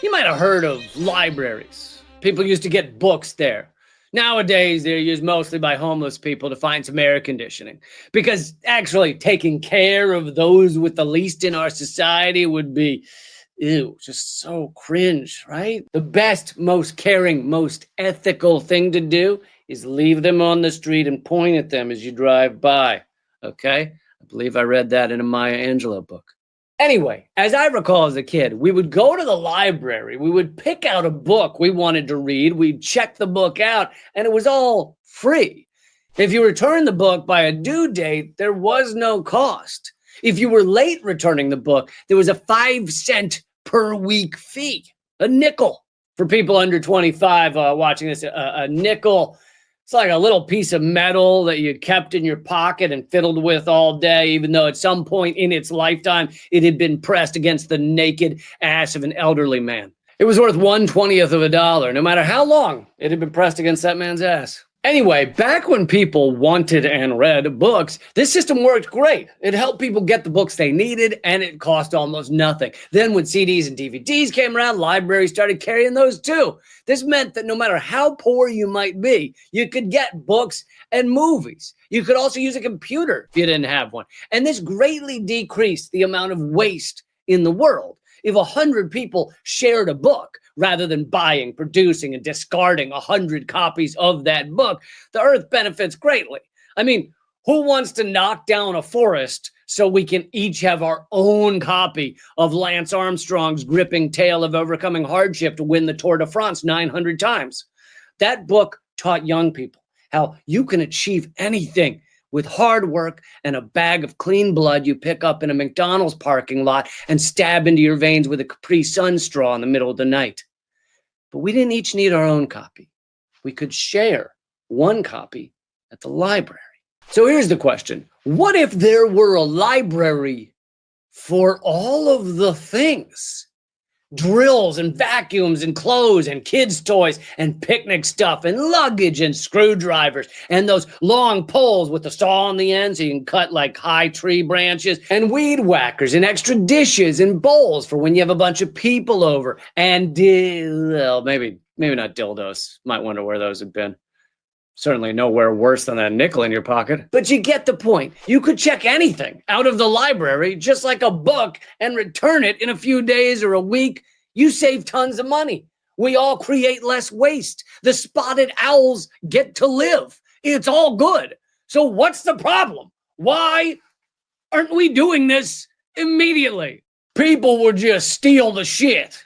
You might have heard of libraries. People used to get books there. Nowadays, they're used mostly by homeless people to find some air conditioning. Because actually taking care of those with the least in our society would be, ew, just so cringe, right? The best, most caring, most ethical thing to do is leave them on the street and point at them as you drive by, okay? I believe I read that in a Maya Angelou book. Anyway, as I recall as a kid, we would go to the library, we would pick out a book we wanted to read, we'd check the book out, and it was all free. If you returned the book by a due date, there was no cost. If you were late returning the book, there was a 5-cent per week fee, a nickel. For people under 25 watching this, a nickel, it's like a little piece of metal that you kept in your pocket and fiddled with all day, even though at some point in its lifetime, it had been pressed against the naked ass of an elderly man. It was worth 1/20th of a dollar, no matter how long it had been pressed against that man's ass. Anyway, back when people wanted and read books, this system worked great. It helped people get the books they needed, and it cost almost nothing. Then when CDs and DVDs came around, libraries started carrying those too. This meant that no matter how poor you might be, you could get books and movies. You could also use a computer if you didn't have one. And this greatly decreased the amount of waste in the world. If 100 people shared a book, rather than buying, producing, and discarding 100 copies of that book, the earth benefits greatly. I mean, who wants to knock down a forest so we can each have our own copy of Lance Armstrong's gripping tale of overcoming hardship to win the Tour de France 900 times? That book taught young people how you can achieve anything with hard work and a bag of clean blood you pick up in a McDonald's parking lot and stab into your veins with a Capri Sun straw in the middle of the night. But we didn't each need our own copy. We could share one copy at the library. So here's the question. What if there were a library for all of the things? Drills and vacuums and clothes and kids' toys and picnic stuff and luggage and screwdrivers and those long poles with the saw on the end so you can cut like high tree branches and weed whackers and extra dishes and bowls for when you have a bunch of people over and well, maybe not dildos. Might wonder where those have been. Certainly nowhere worse than that nickel in your pocket. But you get the point. You could check anything out of the library, just like a book, and return it in a few days or a week. You save tons of money. We all create less waste. The spotted owls get to live. It's all good. So what's the problem? Why aren't we doing this immediately? People would just steal the shit.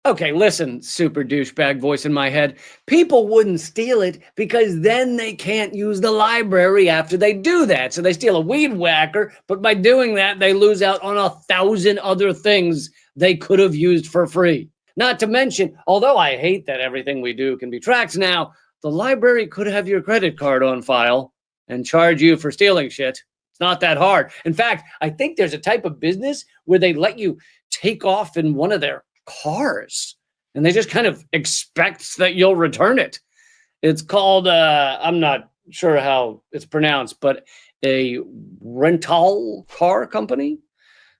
Okay, listen, super douchebag voice in my head. People wouldn't steal it because then they can't use the library after they do that. So they steal a weed whacker, but by doing that, they lose out on 1,000 other things they could have used for free. Not to mention, although I hate that everything we do can be tracked now, the library could have your credit card on file and charge you for stealing shit. It's not that hard. In fact, I think there's a type of business where they let you take off in one of their cars and they just kind of expect that you'll return it. It's called I'm not sure how it's pronounced, but a rental car company,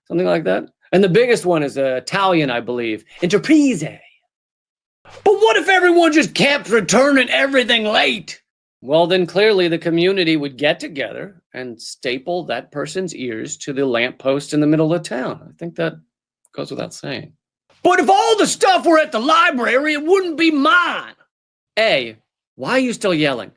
something like that. And the biggest one is Italian, I believe, Enterprise. But what if everyone just kept returning everything late? Well, then clearly the community would get together and staple that person's ears to the lamppost in the middle of town. I think that goes without saying. But if all the stuff were at the library, it wouldn't be mine. A, why are you still yelling?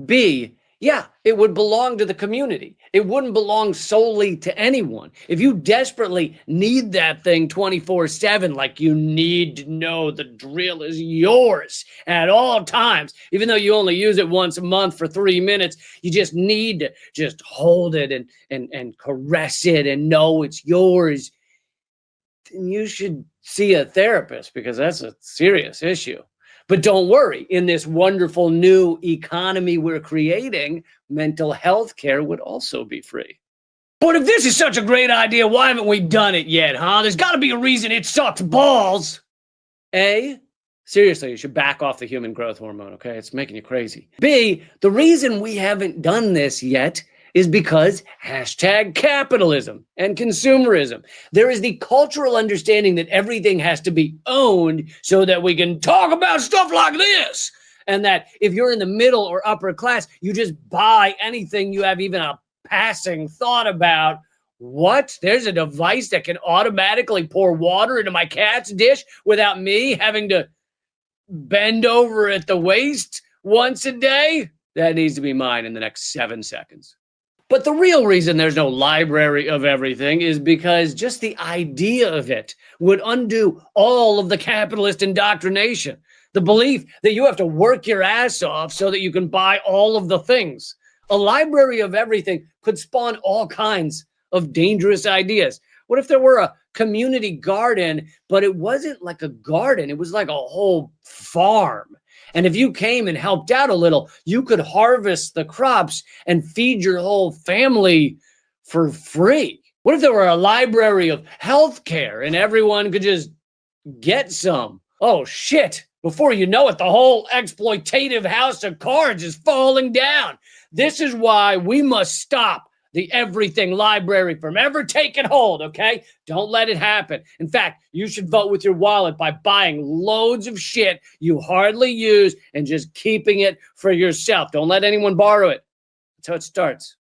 B, yeah, it would belong to the community. It wouldn't belong solely to anyone. If you desperately need that thing 24/7, like you need to know the drill is yours at all times, even though you only use it once a month for 3 minutes, you just need to just hold it and caress it and know it's yours, then you should see a therapist because that's a serious issue. But don't worry, in this wonderful new economy we're creating, mental health care would also be free. But if this is such a great idea, why haven't we done it yet, huh? There's got to be a reason it sucks balls. A, seriously, you should back off the human growth hormone, okay? It's making you crazy. B, the reason we haven't done this yet is because #capitalism and consumerism. There is the cultural understanding that everything has to be owned so that we can talk about stuff like this. And that if you're in the middle or upper class, you just buy anything you have even a passing thought about. What? There's a device that can automatically pour water into my cat's dish without me having to bend over at the waist once a day? That needs to be mine in the next 7 seconds. But the real reason there's no library of everything is because just the idea of it would undo all of the capitalist indoctrination. The belief that you have to work your ass off so that you can buy all of the things. A library of everything could spawn all kinds of dangerous ideas. What if there were a community garden, but it wasn't like a garden, it was like a whole farm? And if you came and helped out a little, you could harvest the crops and feed your whole family for free. What if there were a library of healthcare and everyone could just get some? Oh shit. Before you know it, the whole exploitative house of cards is falling down. This is why we must stop the everything library from ever taking hold, okay? Don't let it happen. In fact, you should vote with your wallet by buying loads of shit you hardly use and just keeping it for yourself. Don't let anyone borrow it. That's how it starts.